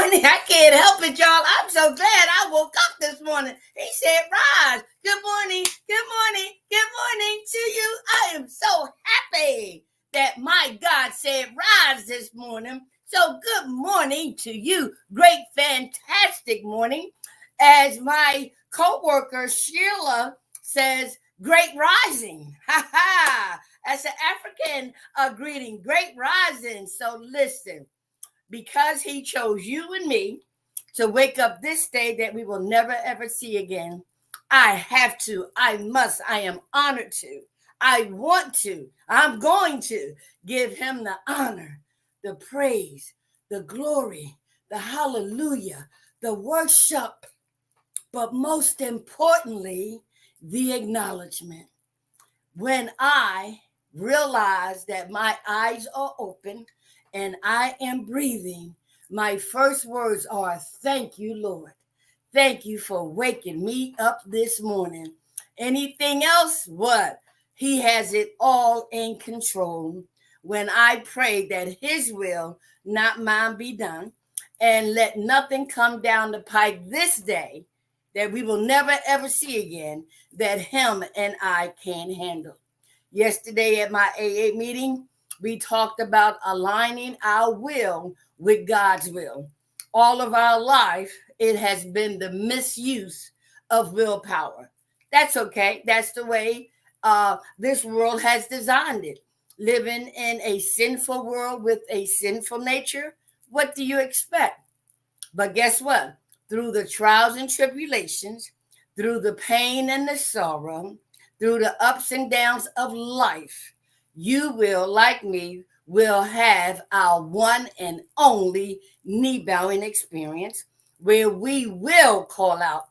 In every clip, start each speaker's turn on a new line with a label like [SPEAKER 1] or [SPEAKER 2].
[SPEAKER 1] morning. I can't help it, y'all. I'm so glad I woke up this morning. He said, rise. Good morning. Good morning. Good morning to you. I am so happy that my God said, rise this morning. So good morning to you. Great, fantastic morning. As my co-worker Sheila says, great rising. Ha ha. That's an African greeting. Great rising. So listen. Because he chose you and me to wake up this day that we will never ever see again, I have to, I must, I am honored to, I want to, I'm going to give him the honor, the praise, the glory, the hallelujah, the worship, but most importantly, the acknowledgement. When I realize that my eyes are open and I am breathing, my first words are, thank you, Lord. Thank you for waking me up this morning. Anything else? What? He has it all in control. When I pray that his will, not mine, be done, and let nothing come down the pike this day that we will never ever see again, that him and I can handle. Yesterday at my AA meeting, we talked about aligning our will with God's will. All of our life, it has been the misuse of willpower. That's okay. That's the way this world has designed it. Living in a sinful world with a sinful nature, what do you expect? But guess what? Through the trials and tribulations, through the pain and the sorrow, through the ups and downs of life, you will, like me, will have our one and only knee bowing experience where we will call out,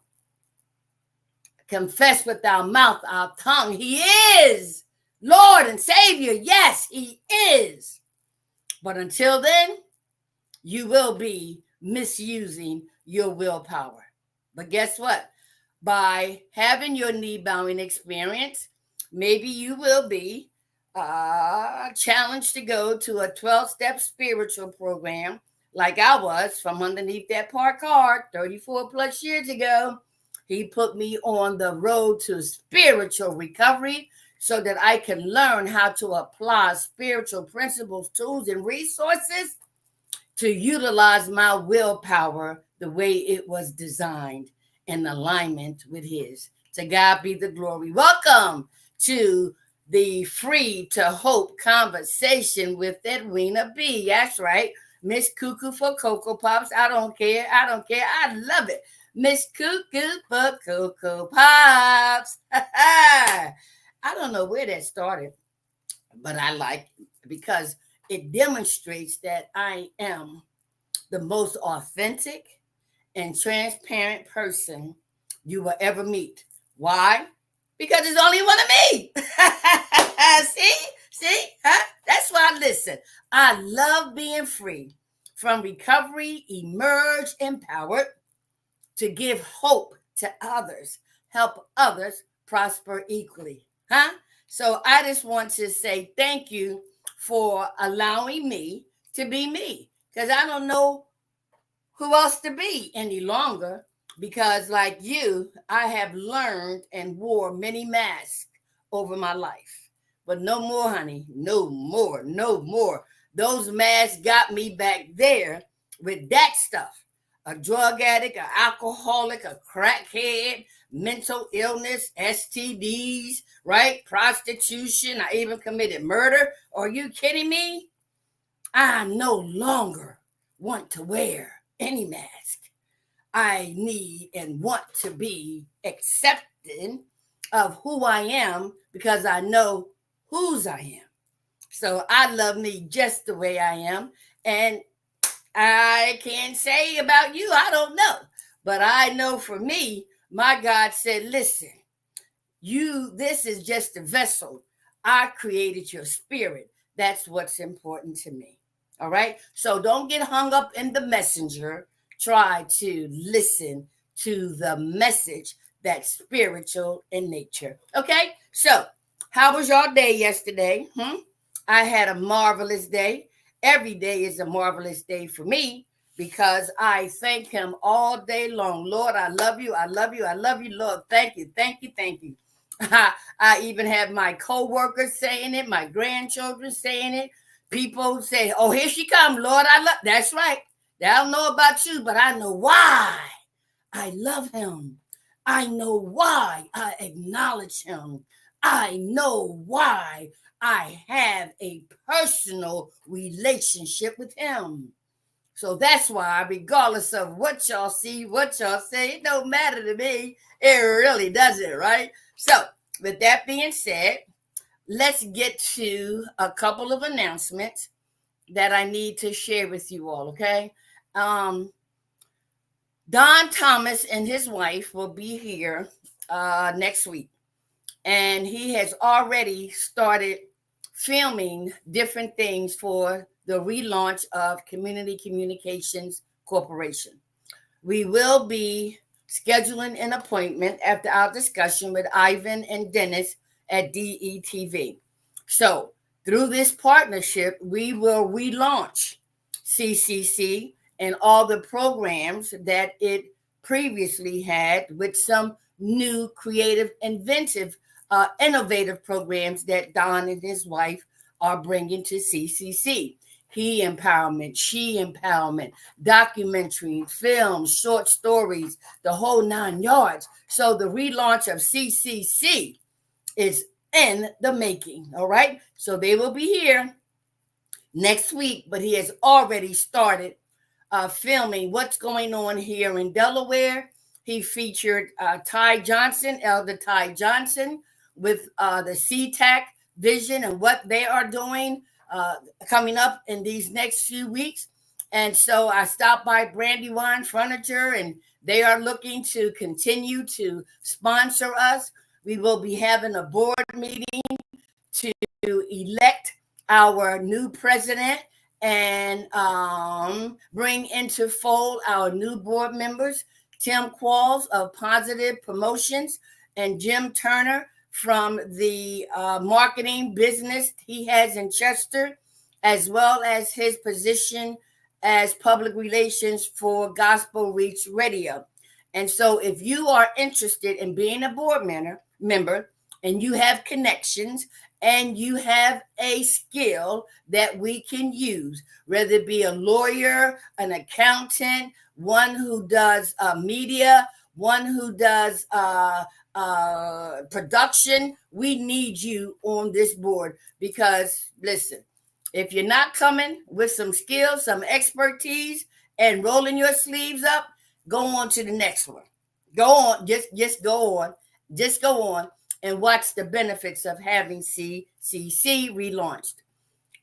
[SPEAKER 1] confess with our mouth, our tongue, he is Lord and Savior. Yes, he is. But until then, you will be misusing your willpower. But guess what? By having your knee bowing experience, maybe you will be challenged to go to a 12-step spiritual program like I was from underneath that park car 34 plus years ago. He put me on the road to spiritual recovery so that I can learn how to apply spiritual principles, tools, and resources to utilize my willpower the way it was designed in alignment with his. To God be the glory. Welcome to the Free to Hope conversation with Edwina B. That's right. Miss Cuckoo for Cocoa Pops. I don't care. I don't care. I love it. Miss Cuckoo for Cocoa Pops. I don't know where that started, but I like it because it demonstrates that I am the most authentic and transparent person you will ever meet. Why? Because there's only one of me. See? Huh? That's why, listen, I love being free from recovery, emerge empowered to give hope to others, help others prosper equally. Huh? So I just want to say thank you for allowing me to be me, because I don't know who else to be any longer, because like you, I have learned and wore many masks over my life. But no more, honey. No more. No more. Those masks got me back there with that stuff. A drug addict, an alcoholic, a crackhead, mental illness, STDs, right? Prostitution. I even committed murder. Are you kidding me? I no longer want to wear any mask. I need and want to be accepting of who I am because I know whose I am. So I love me just the way I am. And I can't say about you, I don't know. But I know for me, my God said, listen, this is just a vessel. I created your spirit. That's what's important to me. All right. So don't get hung up in the messenger. Try to listen to the message that's spiritual in nature. Okay. So how was your day yesterday? I had a marvelous day. Every day is a marvelous day for me because I thank him all day long. Lord, I love you. I love you. I love you, Lord. Thank you. Thank you. Thank you. I even have my co-workers saying it, my grandchildren saying it. People say, oh, here she comes, Lord. I love. That's right. I don't know about you, but I know why I love him. I know why I acknowledge him. I know why I have a personal relationship with him. So that's why, regardless of what y'all see, what y'all say, it don't matter to me. It really doesn't, right? So, with that being said, let's get to a couple of announcements that I need to share with you all, okay? Don Thomas and his wife will be here next week. And he has already started filming different things for the relaunch of Community Communications Corporation. We will be scheduling an appointment after our discussion with Ivan and Dennis at DETV. So, through this partnership, we will relaunch CCC and all the programs that it previously had with some new, creative, innovative programs that Don and his wife are bringing to CCC. He empowerment, she empowerment, documentary, films, short stories, the whole 9 yards. So the relaunch of CCC is in the making, all right? So they will be here next week, but he has already started filming what's going on here in Delaware. He featured Ty Johnson, Elder Ty Johnson, with the CTAC vision and what they are doing coming up in these next few weeks. And so I stopped by Brandywine Furniture, and they are looking to continue to sponsor us. We will be having a board meeting to elect our new president and bring into fold our new board members, Tim Qualls of Positive Promotions and Jim Turner from the marketing business he has in Chester, as well as his position as public relations for Gospel Reach Radio. And so if you are interested in being a board member and you have connections and you have a skill that we can use, whether it be a lawyer, an accountant, one who does media, one who does production, we need you on this board. Because listen, if you're not coming with some skills, some expertise, and rolling your sleeves up, go on to the next one. Go on, just go on, just go on and watch the benefits of having CCC relaunched.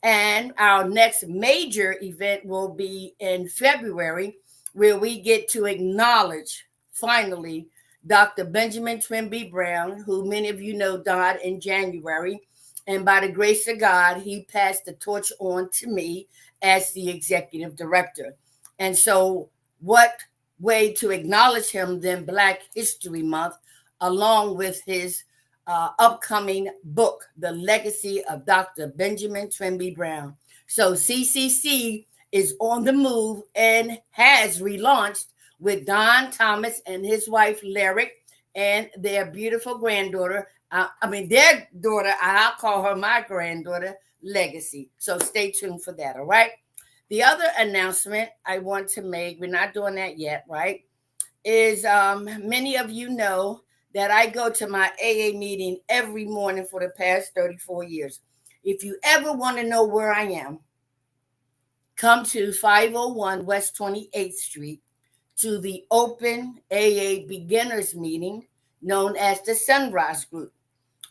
[SPEAKER 1] And our next major event will be in February, where we get to acknowledge, finally, Dr. Benjamin Trimby Brown, who many of you know died in January. And by the grace of God, he passed the torch on to me as the executive director. And so what way to acknowledge him than Black History Month, along with his upcoming book, The Legacy of Dr. Benjamin Trimby Brown. So CCC is on the move and has relaunched with Don Thomas and his wife, Lyric, and their beautiful granddaughter. Their daughter, I'll call her my granddaughter, Legacy. So stay tuned for that, all right? The other announcement I want to make, we're not doing that yet, right, is many of you know that I go to my AA meeting every morning for the past 34 years. If you ever want to know where I am, come to 501 West 28th Street to the open AA beginners meeting known as the Sunrise Group.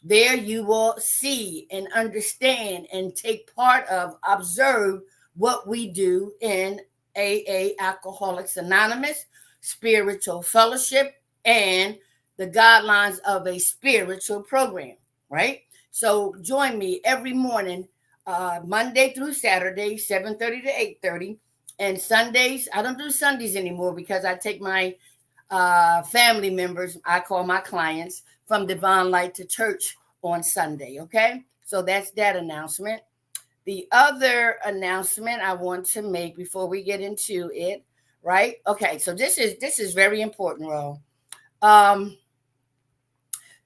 [SPEAKER 1] There you will see and understand and take part of, observe what we do in AA Alcoholics Anonymous, Spiritual Fellowship, and the guidelines of a spiritual program, right? So join me every morning, Monday through Saturday, 7:30 to 8:30. And Sundays, I don't do Sundays anymore because I take my family members, I call my clients, from Divine Light to church on Sunday, okay? So that's that announcement. The other announcement I want to make before we get into it, right? Okay, so this is very important, Ro. Um,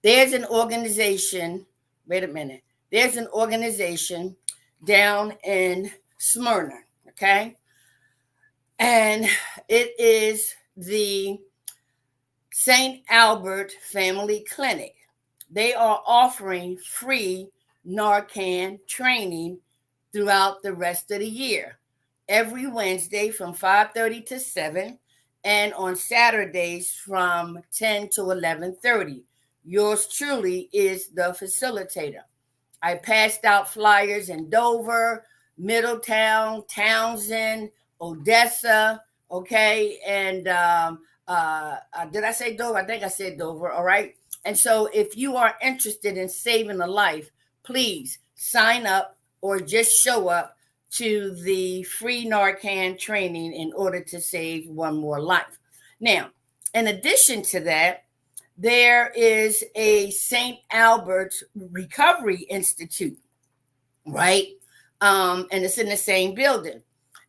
[SPEAKER 1] there's an organization. Wait a minute. There's an organization down in Smyrna, okay, and it is the St. Albert Family Clinic. They are offering free Narcan training throughout the rest of the year. Every Wednesday from 5:30 to 7 and on Saturdays from 10 to 11:30. Yours truly is the facilitator. I passed out flyers in Dover, Middletown, Townsend, Odessa, okay, and did I say Dover? I think I said Dover, all right. And so if you are interested in saving a life, please sign up or just show up to the free Narcan training in order to save one more life. Now, in addition to that, there is a St. Albert Recovery Institute, right? And it's in the same building.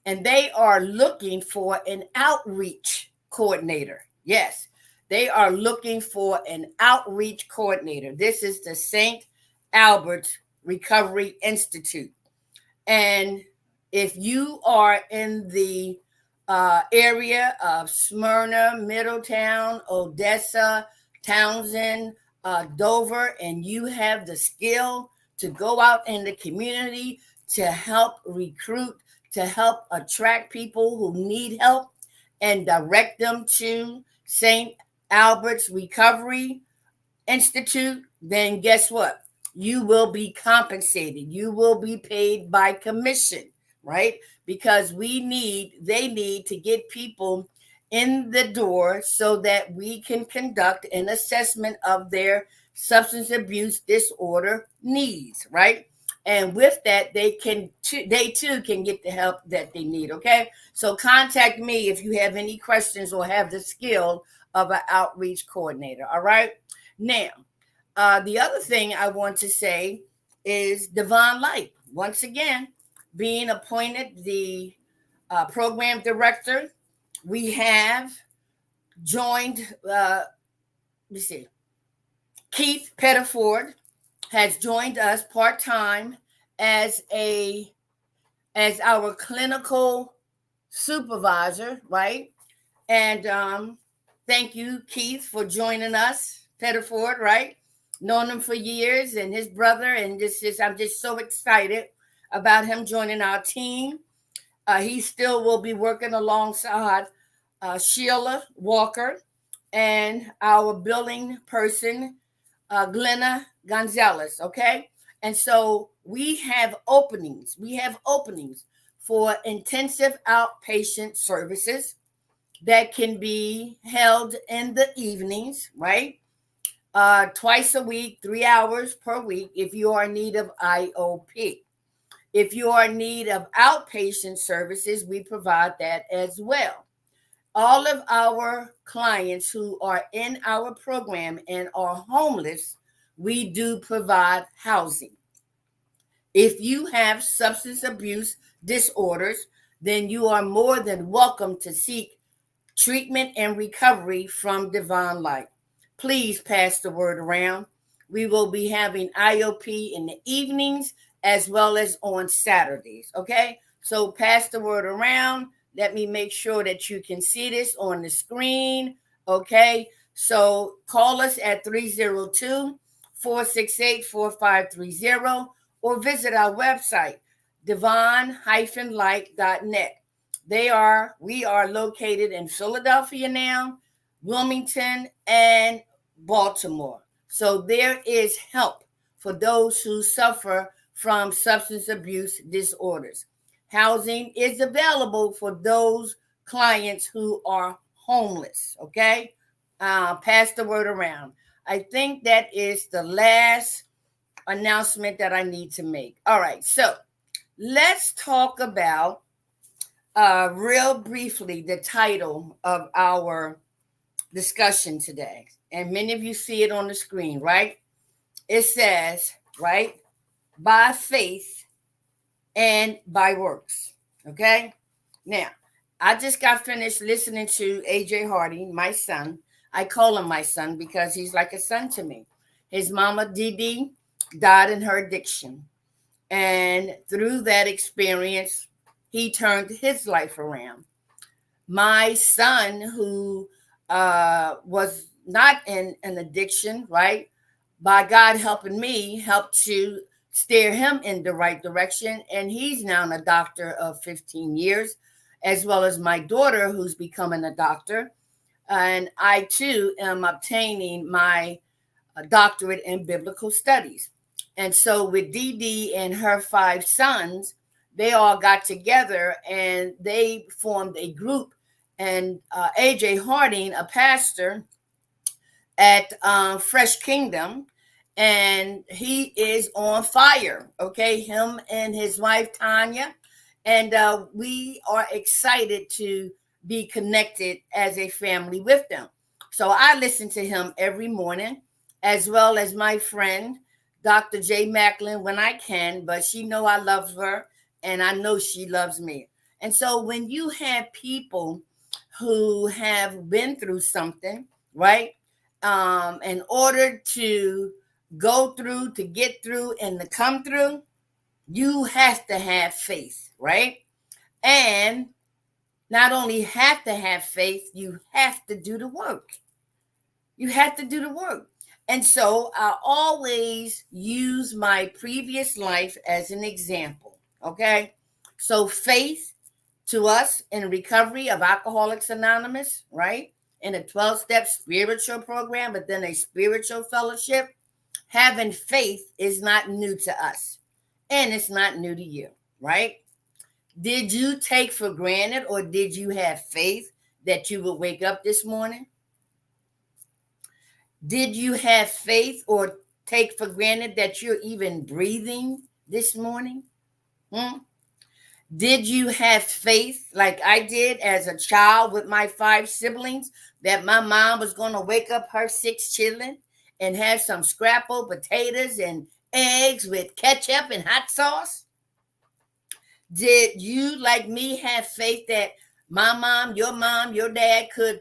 [SPEAKER 1] And they are looking for an outreach coordinator. Yes, they are looking for an outreach coordinator. This is the St. Albert Recovery Institute. And if you are in the area of Smyrna, Middletown, Odessa, Townsend, Dover, and you have the skill to go out in the community to help recruit, to help attract people who need help and direct them to St. Albert's Recovery Institute, then guess what? You will be compensated. You will be paid by commission, right? Because they need to get people in the door so that we can conduct an assessment of their substance abuse disorder needs, right? And with that, they too can get the help that they need. Okay, so contact me if you have any questions or have the skill of an outreach coordinator. All right. Now, the other thing I want to say is Divine Light. Once again, being appointed the program director, we have joined, let me see, Keith Pettiford has joined us part-time as our clinical supervisor, right? And thank you, Keith, for joining us, Pettiford, right? Known him for years, and his brother, and I'm just so excited about him joining our team. He still will be working alongside Sheila Walker and our billing person, Glenna Gonzalez. Okay, and so we have openings. We have openings for intensive outpatient services that can be held in the evenings, right? Twice a week, 3 hours per week, if you are in need of IOP. If you are in need of outpatient services, we provide that as well. All of our clients who are in our program and are homeless, we do provide housing. If you have substance abuse disorders, then you are more than welcome to seek treatment and recovery from Divine Light. Please pass the word around. We will be having IOP in the evenings as well as on Saturdays. Okay, so pass the word around. Let me make sure that you can see this on the screen. Okay, so call us at 302-468-4530 or visit our website, divine-light.net. We are located in Philadelphia now, Wilmington, and Baltimore. So there is help for those who suffer from substance abuse disorders. Housing is available for those clients who are homeless. Okay, pass the word around. I think that is the last announcement that I need to make. All right, so let's talk about real briefly the title of our discussion today. And many of you see it on the screen, right? It says, right, by faith and by works. Okay? Now, I just got finished listening to AJ Hardy, my son. I call him my son because he's like a son to me. His mama, Dee Dee, died in her addiction. And through that experience, he turned his life around. My son, who was not in an addiction, right? By God helping me, helped to steer him in the right direction. And he's now a doctor of 15 years, as well as my daughter, who's becoming a doctor. And I too am obtaining my doctorate in biblical studies. And so with Dee Dee and her five sons, they all got together and they formed a group. And AJ Harding, a pastor at Fresh Kingdom, and he is on fire. Okay, him and his wife Tanya, and we are excited to be connected as a family with them. So I listen to him every morning, as well as my friend Dr. J. Macklin when I can. But she know I love her, and I know she loves me. And so when you have people who have been through something, right? In order to go through, to get through, and to come through, you have to have faith, right? And not only have to have faith, you have to do the work. You have to do the work. And so I always use my previous life as an example, okay? So faith to us in recovery of Alcoholics Anonymous, right? In a 12-step spiritual program, but then a spiritual fellowship, having faith is not new to us. And it's not new to you, right? Did you take for granted or did you have faith that you would wake up this morning? Did you have faith or take for granted that you're even breathing this morning? Did you have faith like I did as a child with my 5 siblings that my mom was going to wake up her 6 children and have some scrappled potatoes and eggs with ketchup and hot sauce? Did you, like me, have faith that my mom, your dad could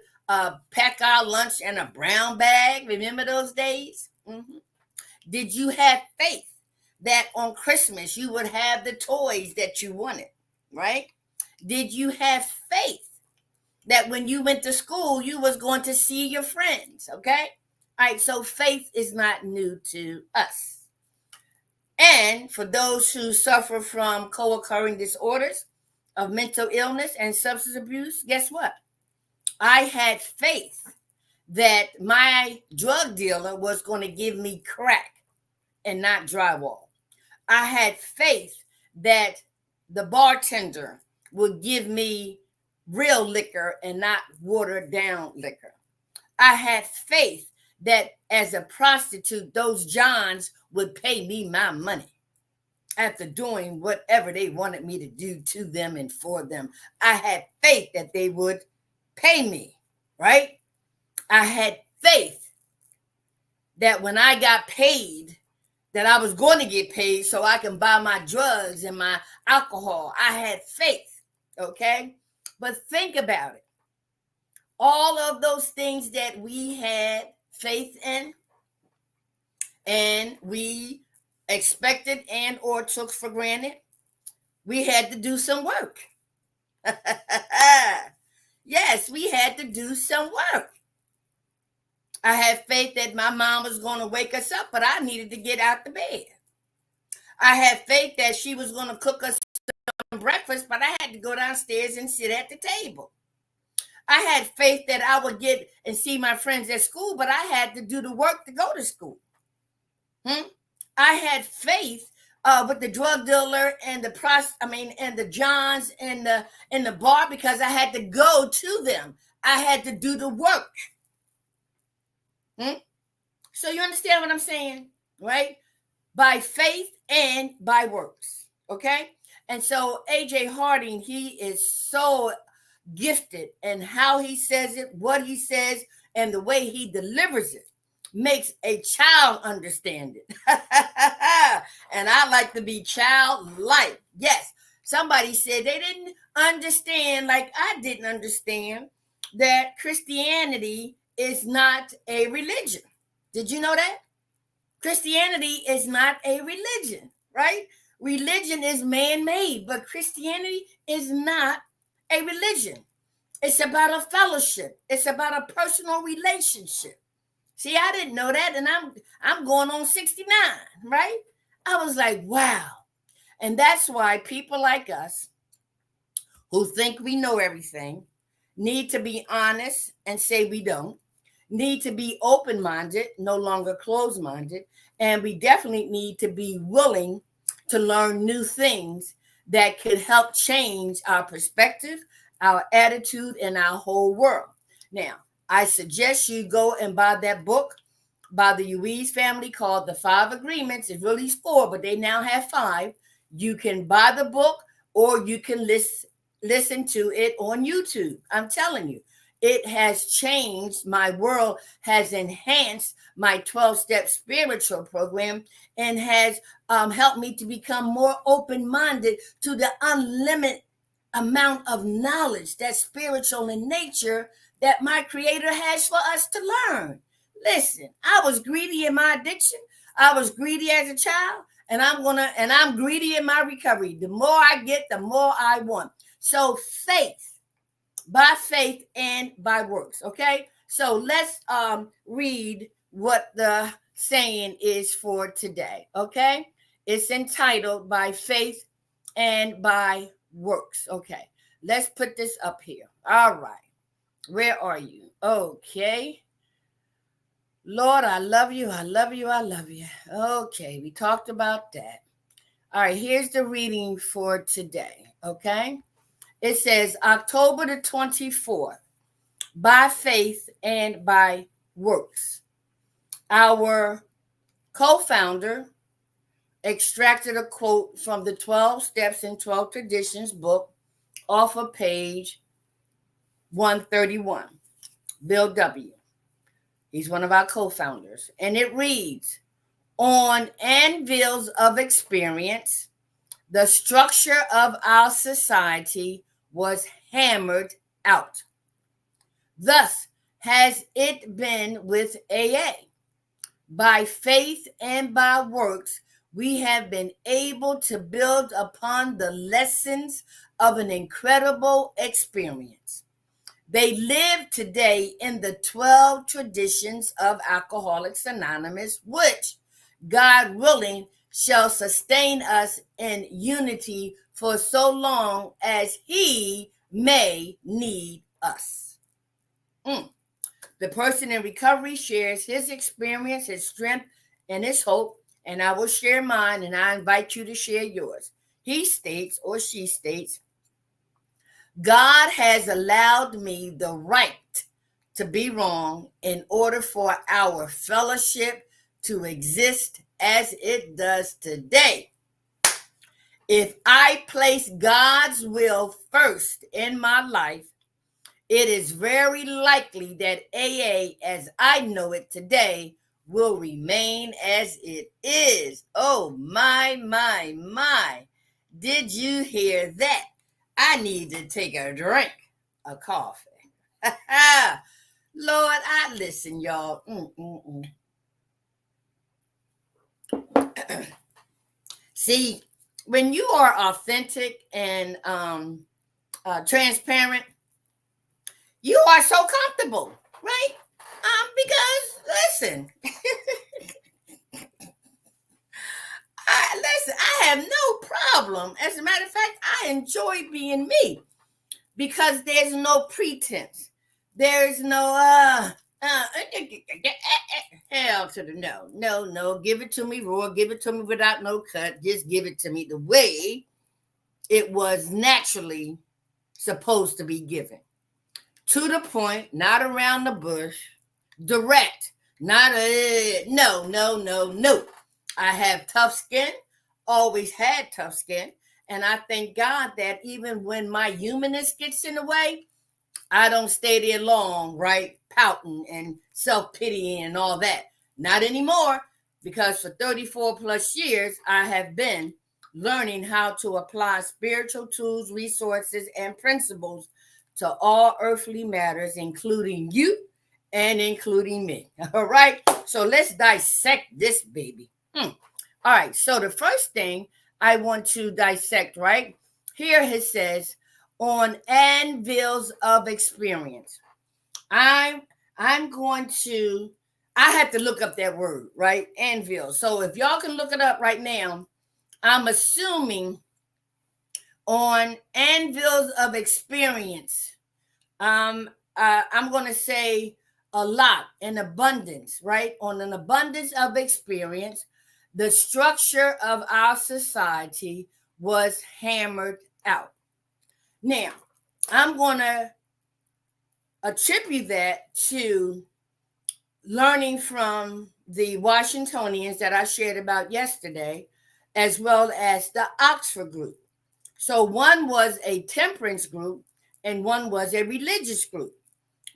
[SPEAKER 1] pack our lunch in a brown bag? Remember those days? Mm-hmm. Did you have faith that on Christmas you would have the toys that you wanted, right? Did you have faith that when you went to school, you was going to see your friends, okay? All right, so faith is not new to us. And for those who suffer from co-occurring disorders of mental illness and substance abuse, guess what? I had faith that my drug dealer was going to give me crack and not drywall. I had faith that the bartender would give me real liquor and not watered down liquor. I had faith that as a prostitute, those Johns would pay me my money after doing whatever they wanted me to do to them and for them. I had faith that they would pay me, right? I had faith that when I got paid, that I was going to get paid so I can buy my drugs and my alcohol. I had faith, okay? But think about it. All of those things that we had faith in and we expected and or took for granted, we had to do some work. Yes, we had to do some work. I had faith that my mom was going to wake us up, but I needed to get out the bed. I had faith that she was going to cook us some breakfast, but I had to go downstairs and sit at the table. I had faith that I would get and see my friends at school, but I had to do the work to go to school. I had faith with the drug dealer and the Johns and the bar because I had to go to them. I had to do the work. So you understand what I'm saying, right? By faith and by works, okay? And so AJ Harding, he is so gifted, and how he says it, what he says, and the way he delivers it makes a child understand it. And I like to be childlike. Yes, Somebody said they didn't understand, like I didn't understand, that Christianity is not a religion. Did you know that? Christianity is not a religion, right? Religion is man-made, but Christianity is not a religion. It's about a fellowship. It's about a personal relationship. See, I didn't know that, and I'm going on 69, right? I was like, wow. And that's why people like us who think we know everything need to be honest and say we don't, need to be open-minded, no longer closed-minded, and we definitely need to be willing to learn new things that could help change our perspective, our attitude, and our whole world. Now, I suggest you go and buy that book by the Uiz family called The Five Agreements. It really is four, but they now have five. You can buy the book or you can listen to it on YouTube. I'm telling you, it has changed my world, has enhanced my 12-step spiritual program, and has helped me to become more open-minded to the unlimited amount of knowledge that's spiritual in nature that my Creator has for us to learn. Listen, I was greedy in my addiction. I was greedy as a child, and I'm greedy in my recovery. The more I get, the more I want. So faith, by faith and by works. Okay. So let's read what the saying is for today. Okay. It's entitled By Faith and by Works. Okay. Let's put this up here. All right. Where are you? Okay. Lord, I love you. I love you. I love you. Okay. We talked about that. All right. Here's the reading for today. Okay. It says October the 24th, by faith and by works. Our co-founder extracted a quote from the 12 Steps and 12 Traditions book off of page 131. Bill W. He's one of our co-founders. And it reads, on anvils of experience, the structure of our society was hammered out. Thus has it been with AA. By faith and by works, we have been able to build upon the lessons of an incredible experience. They live today in the 12 traditions of Alcoholics Anonymous, which, God willing, shall sustain us in unity for so long as He may need us. The person in recovery shares his experience, his strength, and his hope, and I will share mine, and I invite you to share yours. He states, or she states, God has allowed me the right to be wrong in order for our fellowship to exist as it does today. If I place God's will first in my life, it is very likely that AA, as I know it today, will remain as it is. Oh, my. Did you hear that? I need to take a drink of coffee. Lord, I listen, y'all. See, when you are authentic and transparent, you are so comfortable, right? Because listen, I have no problem. As a matter of fact, I enjoy being me because there's no pretense. There's no hell to the no. No. Give it to me raw. Give it to me without no cut. Just give it to me the way it was naturally supposed to be given. To the point, not around the bush, direct, not no. I have tough skin, always had tough skin, and I thank God that even when my humanness gets in the way, I don't stay there long, right? Pouting and self-pitying and all that. Not anymore, because for 34 plus years, I have been learning how to apply spiritual tools, resources, and principles to all earthly matters, including you and including me. All right. So let's dissect this baby. All right. So the first thing I want to dissect, right? Here it says, on anvils of experience. I'm going to, I had to look up that word, right? Anvil. So if y'all can look it up right now, I'm assuming on anvils of experience, I'm going to say a lot, an abundance, right? On an abundance of experience, the structure of our society was hammered out. Now, I'm going to attribute that to learning from the Washingtonians that I shared about yesterday, as well as the Oxford group. So one was a temperance group and one was a religious group.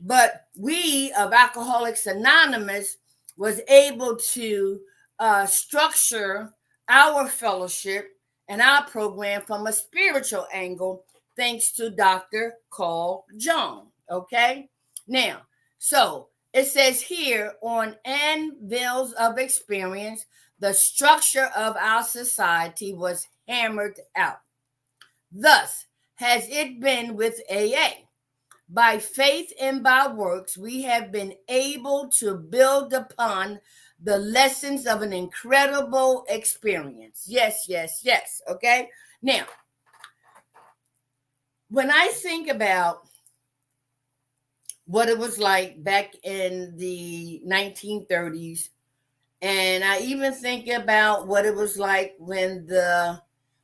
[SPEAKER 1] But we of Alcoholics Anonymous was able to structure our fellowship and our program from a spiritual angle, thanks to Dr. Carl Jung. Okay? Now, so it says here on anvils of experience, the structure of our society was hammered out. Thus has it been with AA. By faith and by works, we have been able to build upon the lessons of an incredible experience. Yes, yes, yes. Okay. Now, when I think about what it was like back in the 1930s, and I even think about what it was like when the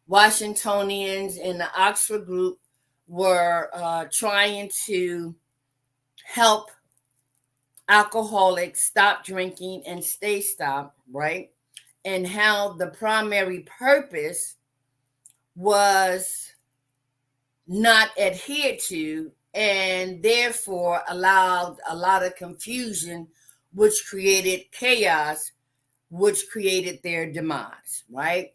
[SPEAKER 1] Washingtonians and the Oxford group were trying to help alcoholics stop drinking and stay stopped, right? And how the primary purpose was not adhered to, and therefore allowed a lot of confusion, which created chaos, which created their demise, right?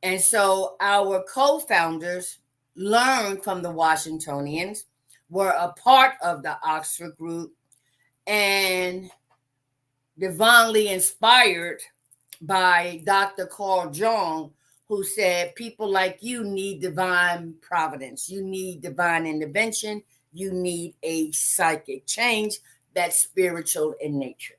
[SPEAKER 1] And so our co-founders learned from the Washingtonians, were a part of the Oxford group, and divinely inspired by Dr. Carl Jung, who said people like you need divine providence, you need divine intervention, you need a psychic change that's spiritual in nature.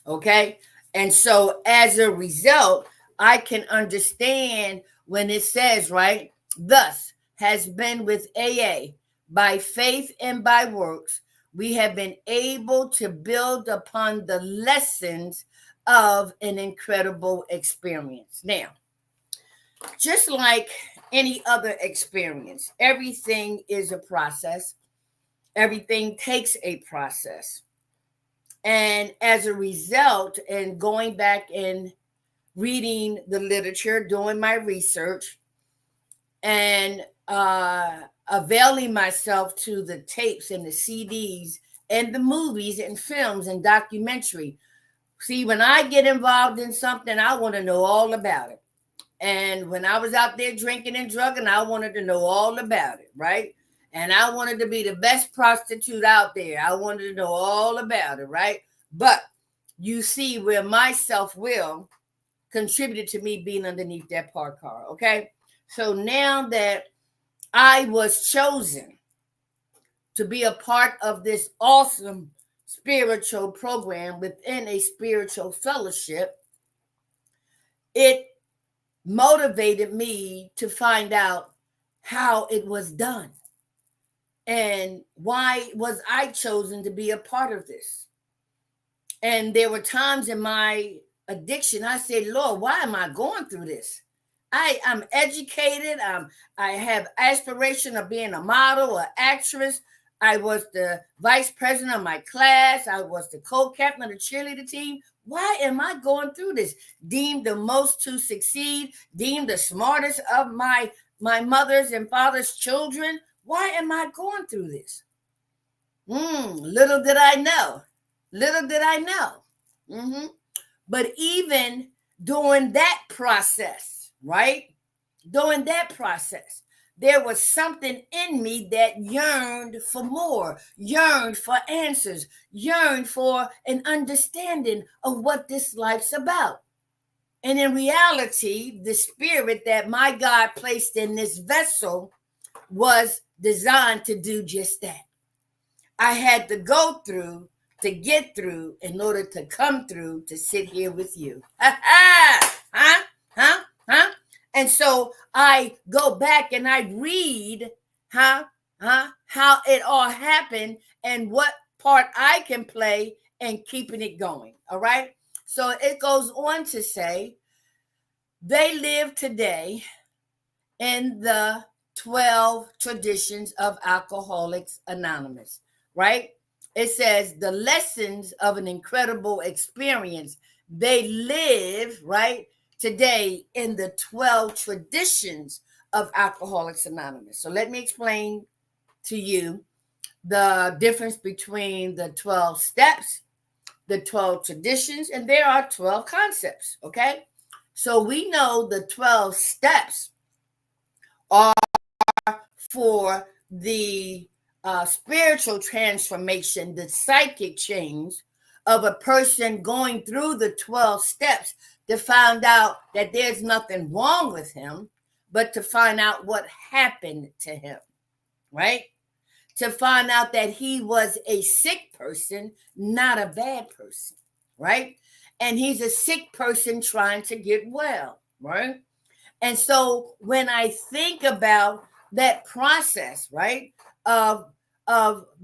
[SPEAKER 1] Okay. And so as a result, I can understand when it says, right, thus has been with AA by faith and by works, we have been able to build upon the lessons of an incredible experience. Now, just like any other experience, everything is a process. Everything takes a process. And as a result, and going back and reading the literature, doing my research, and availing myself to the tapes and the CDs and the movies and films and documentary. See, when I get involved in something, I want to know all about it. And when I was out there drinking and drugging, I wanted to know all about it, right? And I wanted to be the best prostitute out there. I wanted to know all about it, right? But you see where my self-will contributed to me being underneath that parked car, okay? So now that I was chosen to be a part of this awesome spiritual program within a spiritual fellowship, it motivated me to find out how it was done and why was I chosen to be a part of this. And there were times in my addiction I said, Lord, why am I going through this? I'm educated. I have aspiration of being a model, an actress. I was the vice president of my class. I was the co-captain of the cheerleader team. Why am I going through this? Deemed the most to succeed, deemed the smartest of my mother's and father's children. Why am I going through this? Little did I know. Little did I know. But even during that process, right? During that process, there was something in me that yearned for more, yearned for answers, yearned for an understanding of what this life's about. And in reality, the spirit that my God placed in this vessel was designed to do just that. I had to go through to get through in order to come through to sit here with you. Huh? And so I go back and I read, how it all happened and what part I can play in keeping it going. All right. So it goes on to say, they live today in the 12 traditions of Alcoholics Anonymous, right? It says the lessons of an incredible experience. They live, right, today in the 12 traditions of Alcoholics Anonymous. So let me explain to you the difference between the 12 steps, the 12 traditions, and there are 12 concepts, okay? So we know the 12 steps are for the spiritual transformation, the psychic change of a person going through the 12 steps to find out that there's nothing wrong with him, but to find out what happened to him, right? To find out that he was a sick person, not a bad person, right? And he's a sick person trying to get well, right? And so when I think about that process, right, of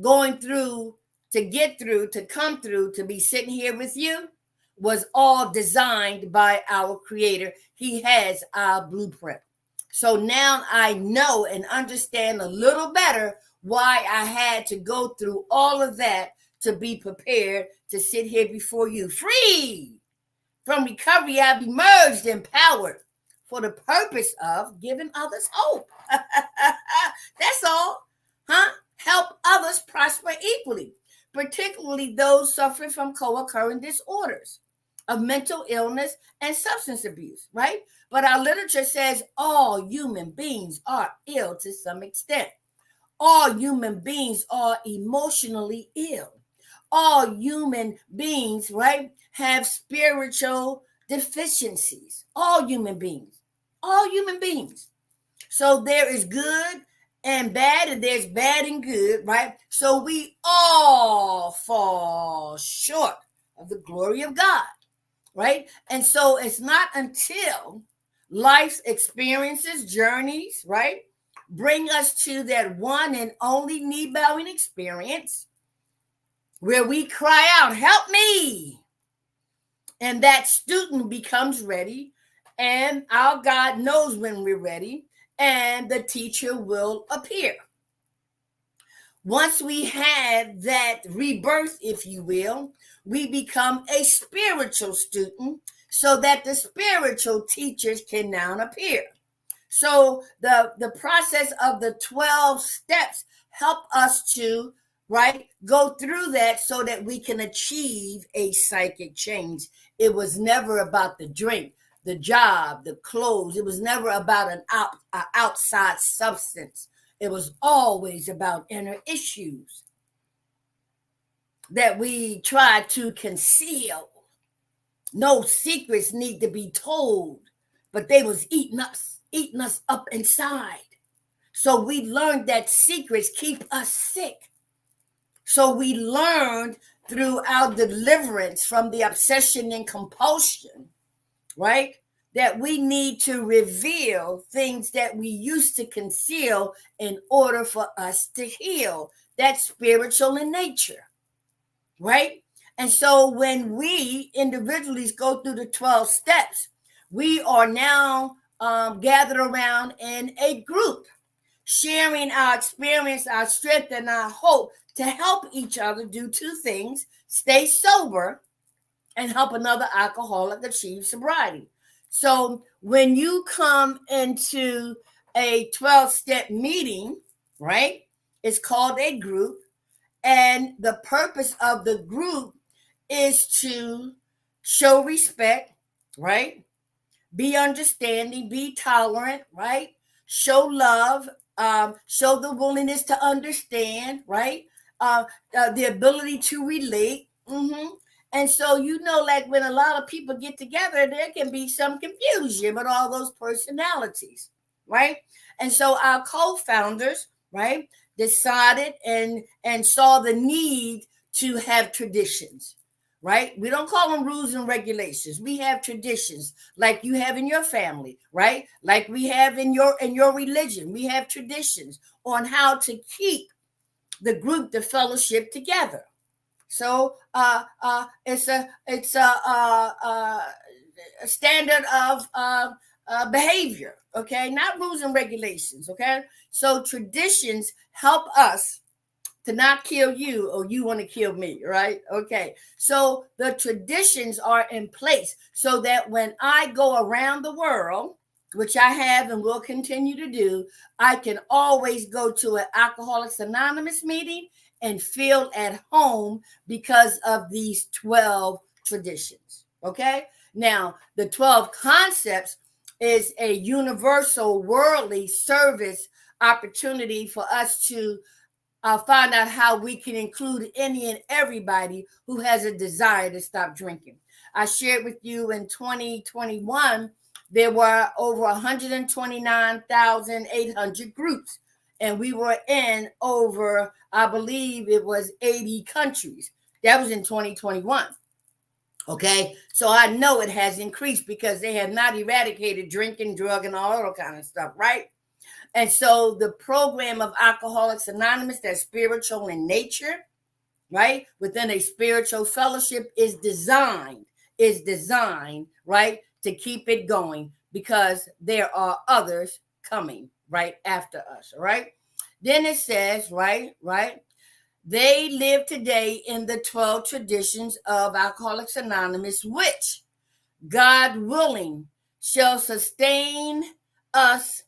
[SPEAKER 1] going through to get through, to come through, to be sitting here with you, was all designed by our Creator. He has our blueprint. So now I know and understand a little better why I had to go through all of that to be prepared to sit here before you. Free from recovery, I've emerged empowered for the purpose of giving others hope. That's all. Help others prosper equally, particularly those suffering from co-occurring disorders of mental illness and substance abuse, right? But our literature says all human beings are ill to some extent. All human beings are emotionally ill. All human beings, right, have spiritual deficiencies. All human beings. All human beings. So there is good and bad, and there's bad and good, right? So we all fall short of the glory of God, right? And so it's not until life's experiences, journeys, right, bring us to that one and only knee-bowing experience where we cry out, help me. And that student becomes ready, and our God knows when we're ready, and the teacher will appear. Once we have that rebirth, if you will, we become a spiritual student so that the spiritual teachers can now appear. So the process of the 12 steps help us to, right, go through that so that we can achieve a psychic change. It was never about the drink, the job, the clothes. It was never about an outside substance. It was always about inner issues that we try to conceal. No secrets need to be told, but they was eating us up inside. So we learned that secrets keep us sick. So we learned through our deliverance from the obsession and compulsion, right, that we need to reveal things that we used to conceal in order for us to heal. That's spiritual in nature, right? And so when we individually go through the 12 steps, we are now gathered around in a group, sharing our experience, our strength, and our hope to help each other do two things: stay sober and help another alcoholic achieve sobriety. So when you come into a 12-step meeting, right, it's called a group, and the purpose of the group is to show respect, right, be understanding, be tolerant, right? Show love, show the willingness to understand, right? The ability to relate. And so, like when a lot of people get together, there can be some confusion with all those personalities, right? And so our co-founders, right, decided and saw the need to have traditions, right? We don't call them rules and regulations. We have traditions like you have in your family, right? Like we have in your religion. We have traditions on how to keep the group, the fellowship together. So it's a standard of behavior, okay? Not rules and regulations, okay? So traditions help us to not kill you or you want to kill me, right? Okay. So the traditions are in place so that when I go around the world, which I have and will continue to do, I can always go to an Alcoholics Anonymous meeting and feel at home because of these 12 traditions. Okay. Now, the 12 concepts is a universal worldly service opportunity for us to find out how we can include any and everybody who has a desire to stop drinking. I shared with you in 2021, there were over 129,800 groups, and we were in over, I believe it was 80 countries. That was in 2021. Okay, so I know it has increased because they have not eradicated drinking, drug, and all that kind of stuff, right? And so the program of Alcoholics Anonymous, that's spiritual in nature, right? Within a spiritual fellowship is designed, right, to keep it going because there are others coming right after us, right? Then it says, right, they live today in the 12 traditions of Alcoholics Anonymous, which, God willing, shall sustain us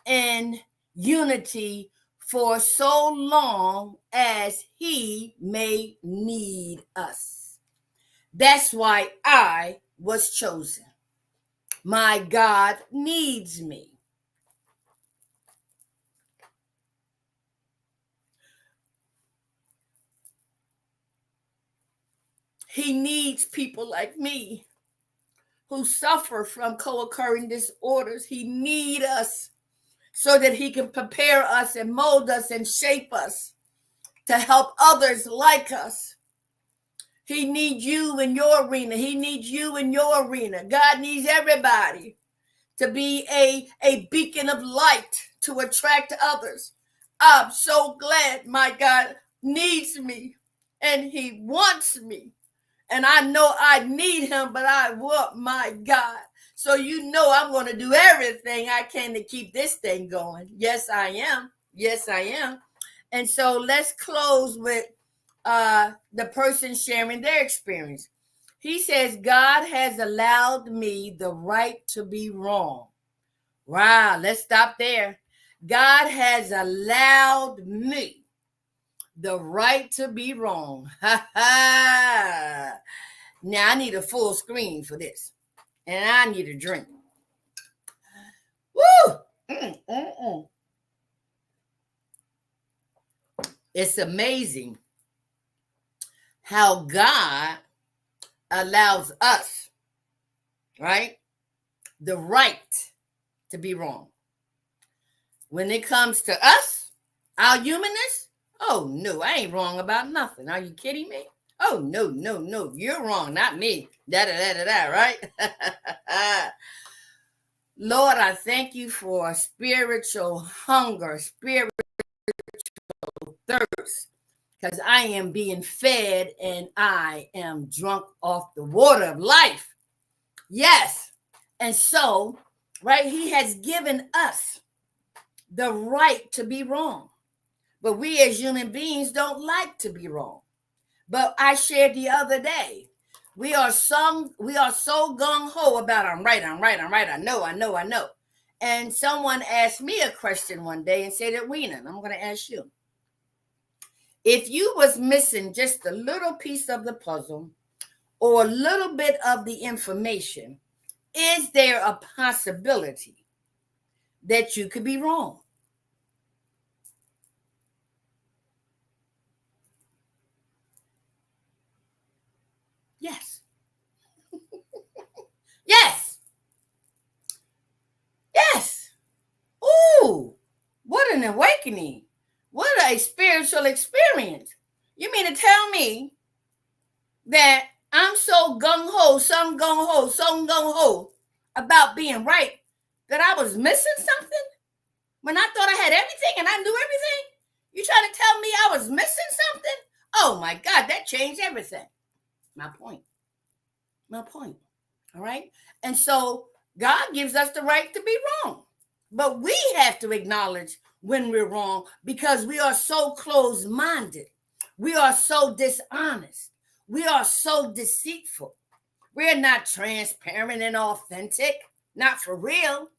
[SPEAKER 1] in unity for so long as he may need us. That's why I was chosen. My God needs me. He needs people like me who suffer from co-occurring disorders. He needs us so that he can prepare us and mold us and shape us to help others like us. He needs you in your arena. He needs you in your arena. God needs everybody to be a beacon of light to attract others. I'm so glad my God needs me and he wants me. And I know I need him, but I want my God. So I'm going to do everything I can to keep this thing going. Yes, I am. Yes, I am. And so let's close with the person sharing their experience. He says, God has allowed me the right to be wrong. Wow, let's stop there. God has allowed me the right to be wrong. Ha ha. Now I need a full screen for this. And I need a drink. Woo! It's amazing how God allows us, right, the right to be wrong. When it comes to us, our humanness, oh no, I ain't wrong about nothing. Are you kidding me? Oh no, you're wrong, not me. Right? Lord, I thank you for spiritual hunger, spiritual thirst, because I am being fed and I am drunk off the water of life. Yes. And so, right, he has given us the right to be wrong. But we as human beings don't like to be wrong. But I shared the other day, we are so gung-ho about I'm right, I know. And someone asked me a question one day and said, Edwina, and I'm going to ask you, if you was missing just a little piece of the puzzle or a little bit of the information, is there a possibility that you could be wrong? Yes. Yes. Yes. Ooh, what an awakening. What a spiritual experience. You mean to tell me that I'm so gung ho about being right that I was missing something when I thought I had everything and I knew everything? You trying to tell me I was missing something? Oh my God, that changed everything. My point. My point. All right. And so God gives us the right to be wrong. But we have to acknowledge when we're wrong because we are so closed minded. We are so dishonest. We are so deceitful. We're not transparent and authentic, not for real.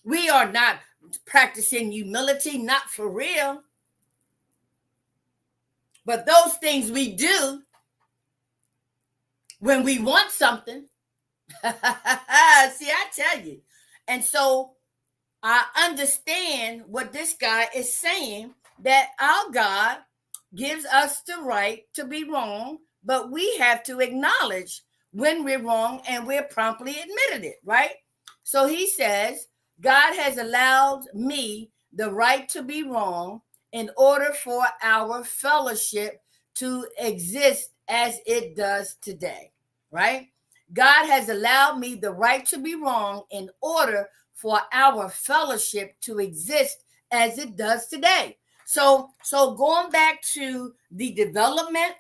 [SPEAKER 1] We are not practicing humility, not for real. But those things we do when we want something, see, I tell you. And so I understand what this guy is saying, that our God gives us the right to be wrong, but we have to acknowledge when we're wrong and we're promptly admitted it, right? So he says, God has allowed me the right to be wrong in order for our fellowship to exist as it does today, right? God has allowed me the right to be wrong in order for our fellowship to exist as it does today. So going back to the development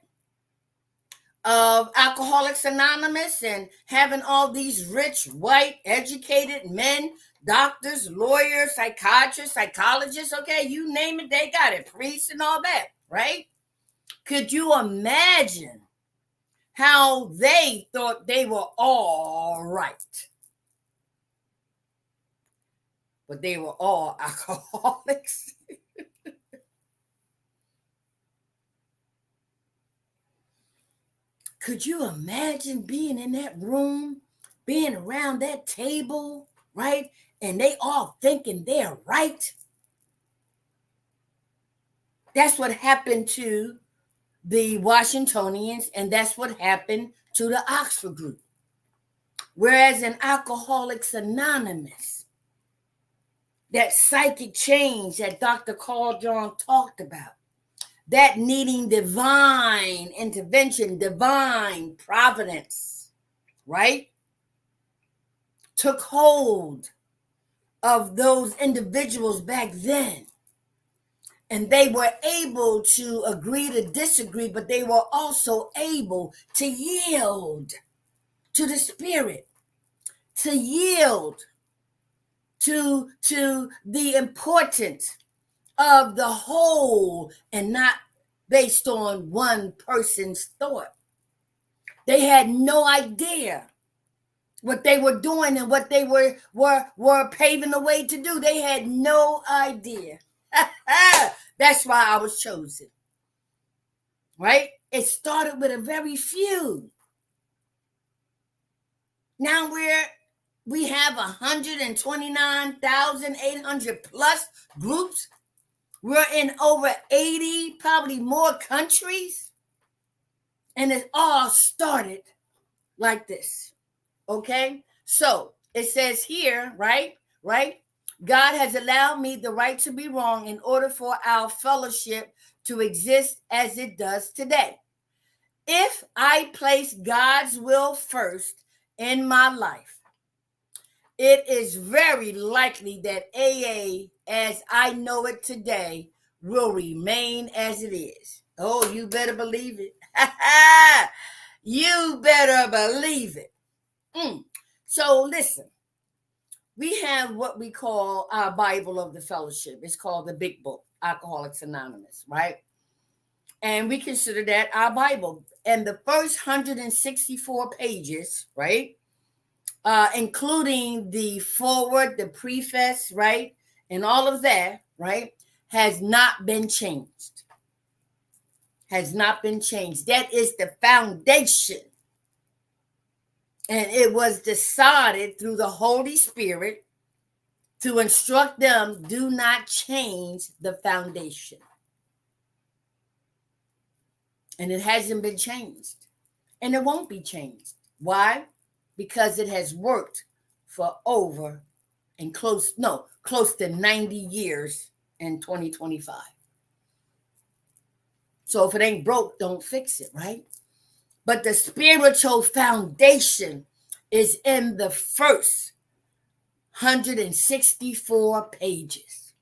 [SPEAKER 1] of Alcoholics Anonymous and having all these rich, white, educated men, doctors, lawyers, psychiatrists, psychologists, okay, you name it, they got it, priests and all that, right? Could you imagine how they thought they were all right? But they were all alcoholics. Could you imagine being in that room, being around that table, right? And they all thinking they're right? That's what happened to the Washingtonians, and that's what happened to the Oxford group. Whereas in Alcoholics Anonymous, that psychic change that Dr. Carl Jung talked about, that needing divine intervention, divine providence, right, took hold of those individuals back then. And they were able to agree to disagree, but they were also able to yield to the Spirit, to yield to the importance of the whole and not based on one person's thought. They had no idea what they were doing and what they were paving the way to do. They had no idea. That's why I was chosen. Right? It started with a very few. Now we have 129,800 plus groups. We're in over 80, probably more countries. And it all started like this. Okay? So it says here, right? God has allowed me the right to be wrong in order for our fellowship to exist as it does today. If I place God's will first in my life, it is very likely that AA, as I know it today, will remain as it is. Oh, you better believe it. You better believe it. So listen, we have what we call our Bible of the Fellowship. It's called the Big Book, Alcoholics Anonymous, right? And we consider that our Bible. And the first 164 pages, right, including the foreword, the preface, right, and all of that, right, has not been changed. Has not been changed. That is the foundation And it was decided through the Holy Spirit to instruct them, do not change the foundation. And it hasn't been changed. And it won't be changed. Why? Because it has worked for over and close to 90 years in 2025. So if it ain't broke, don't fix it, right? But the spiritual foundation is in the first 164 pages.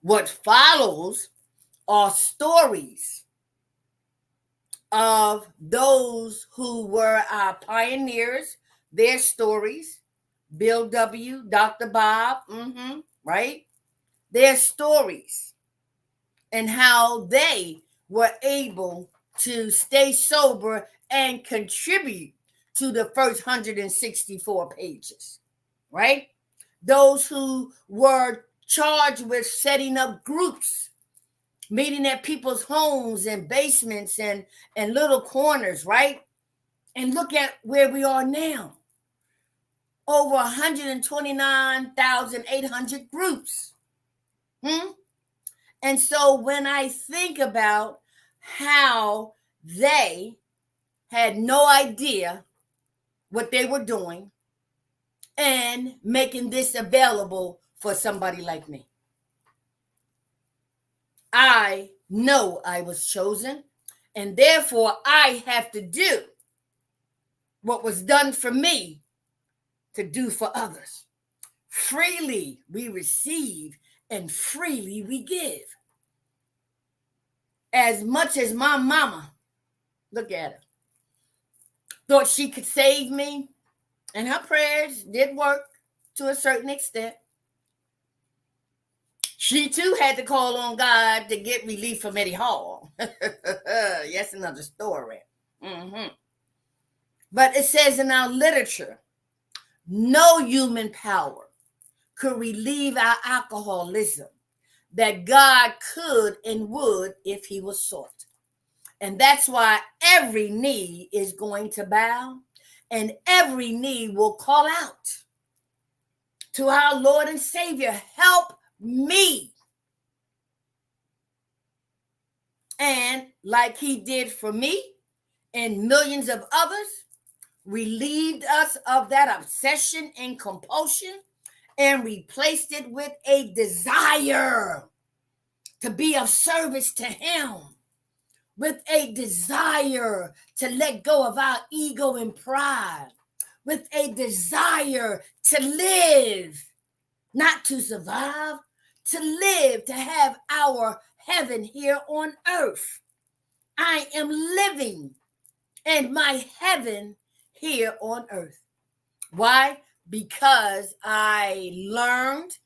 [SPEAKER 1] What follows are stories of those who were our pioneers, their stories. Bill W., Dr. Bob, right? Their stories and how they were able to stay sober and contribute to the first 164 pages, right? Those who were charged with setting up groups, meeting at people's homes and basements and little corners, right? And look at where we are now. Over 129,800 groups. And so when I think about how they had no idea what they were doing and making this available for somebody like me, I know I was chosen, and therefore I have to do what was done for me to do for others. Freely we receive and freely we give. As much as my mama, look at her, thought she could save me, and her prayers did work to a certain extent, she too had to call on God to get relief from Eddie Hall. Yes, another story. But it says in our literature, no human power could relieve our alcoholism that God could and would if he was sought. And that's why every knee is going to bow and every knee will call out to our Lord and Savior, help me. And like he did for me and millions of others, relieved us of that obsession and compulsion and replaced it with a desire to be of service to him, with a desire to let go of our ego and pride, with a desire to live, not to survive, to live, to have our heaven here on earth. I am living in my heaven here on earth. Why? Because I learned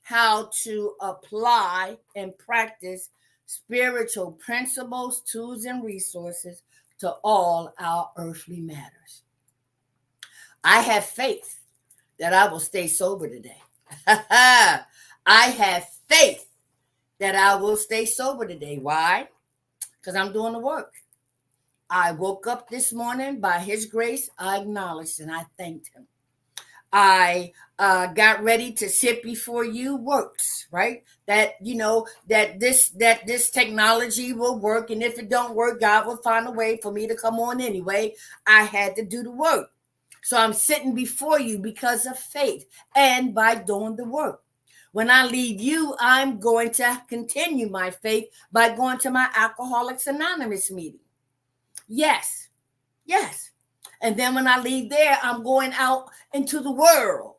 [SPEAKER 1] how to apply and practice spiritual principles, tools, and resources to all our earthly matters. I have faith that I will stay sober today. I have faith that I will stay sober today. Why? Because I'm doing the work. I woke up this morning by his grace. I acknowledged and I thanked him. I got ready to sit before you works, right? That, that this technology will work. And if it don't work, God will find a way for me to come on anyway. I had to do the work. So I'm sitting before you because of faith and by doing the work. When I leave you, I'm going to continue my faith by going to my Alcoholics Anonymous meeting. Yes. And then when I leave there, I'm going out into the world,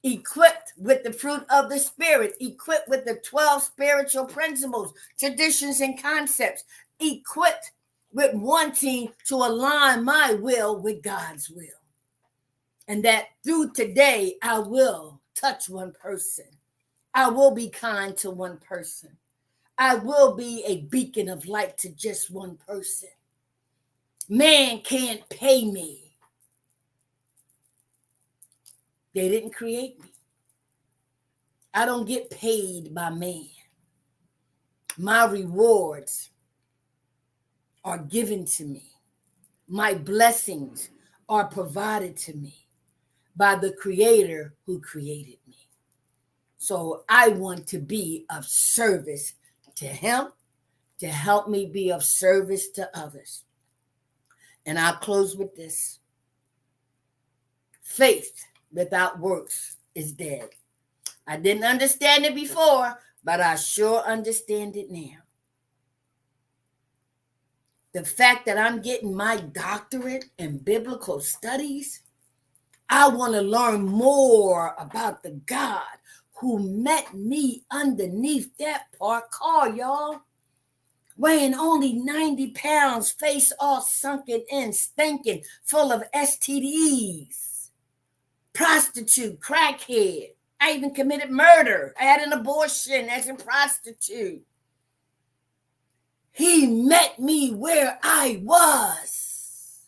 [SPEAKER 1] equipped with the fruit of the Spirit, equipped with the 12 spiritual principles, traditions, and concepts, equipped with wanting to align my will with God's will. And that through today, I will touch one person. I will be kind to one person. I will be a beacon of light to just one person. Man can't pay me. They didn't create me. I don't get paid by man. My rewards are given to me. My blessings are provided to me by the Creator who created me. So I want to be of service to Him, to help me be of service to others. And I'll close with this. Faith without works is dead. I didn't understand it before, but I sure understand it now. The fact that I'm getting my doctorate in biblical studies, I want to learn more about the God who met me underneath that parked car, y'all. Weighing only 90 pounds, face all sunken in, stinking, full of STDs. Prostitute, crackhead. I even committed murder. I had an abortion as a prostitute. He met me where I was.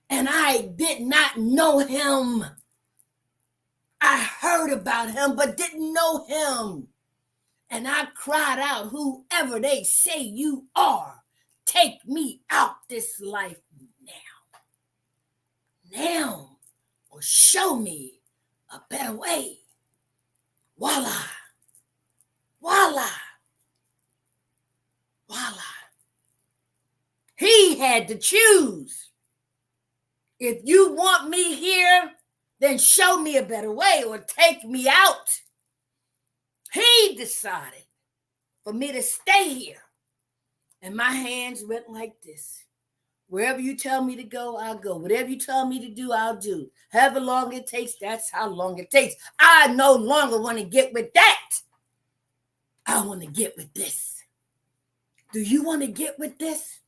[SPEAKER 1] And I did not know him. I heard about him, but didn't know him. And I cried out, whoever they say you are, take me out this life now. Now, or show me a better way. Voila. Voila. Voila. He had to choose. If you want me here, then show me a better way or take me out. He decided for me to stay here. And my hands went like this. Wherever you tell me to go, I'll go. Whatever you tell me to do, I'll do. However long it takes, that's how long it takes. I no longer want to get with that. I want to get with this. Do you want to get with this?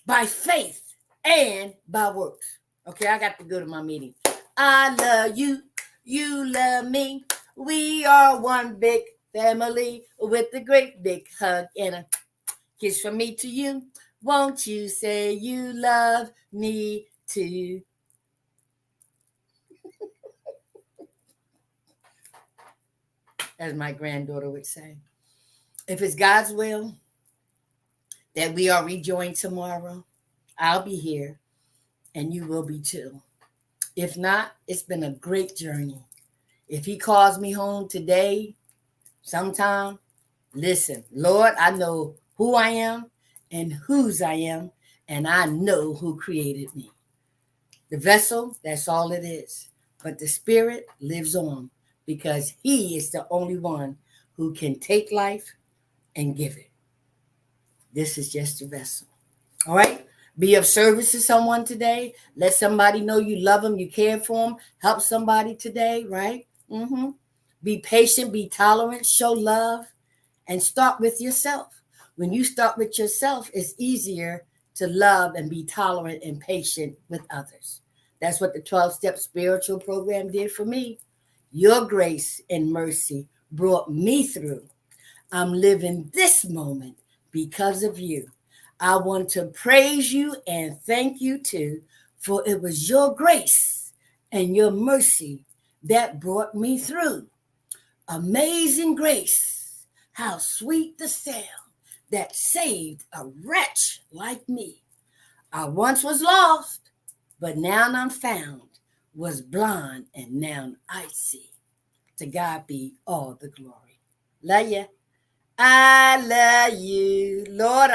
[SPEAKER 1] By faith and by works. Okay, I got to go to my meeting. I love you. You love me. We are one big family with a great big hug and a kiss from me to you. Won't you say you love me too? As my granddaughter would say. If it's God's will that we are rejoined tomorrow, I'll be here and you will be too. If not, it's been a great journey. If he calls me home today, sometime, listen, Lord, I know who I am and whose I am, and I know who created me. The vessel, that's all it is. But the spirit lives on because he is the only one who can take life and give it. This is just a vessel. All right? Be of service to someone today. Let somebody know you love them, you care for them. Help somebody today, right? Be patient, be tolerant, show love, and start with yourself. When you start with yourself, it's easier to love and be tolerant and patient with others. That's what the 12-step spiritual program did for me. Your grace and mercy brought me through. I'm living this moment because of you. I want to praise you and thank you too, for it was your grace and your mercy that brought me through. Amazing grace, how sweet the sound that saved a wretch like me. I once was lost, but now I'm found, was blind, and now I see. To God be all the glory. Love ya. I love you, Lord.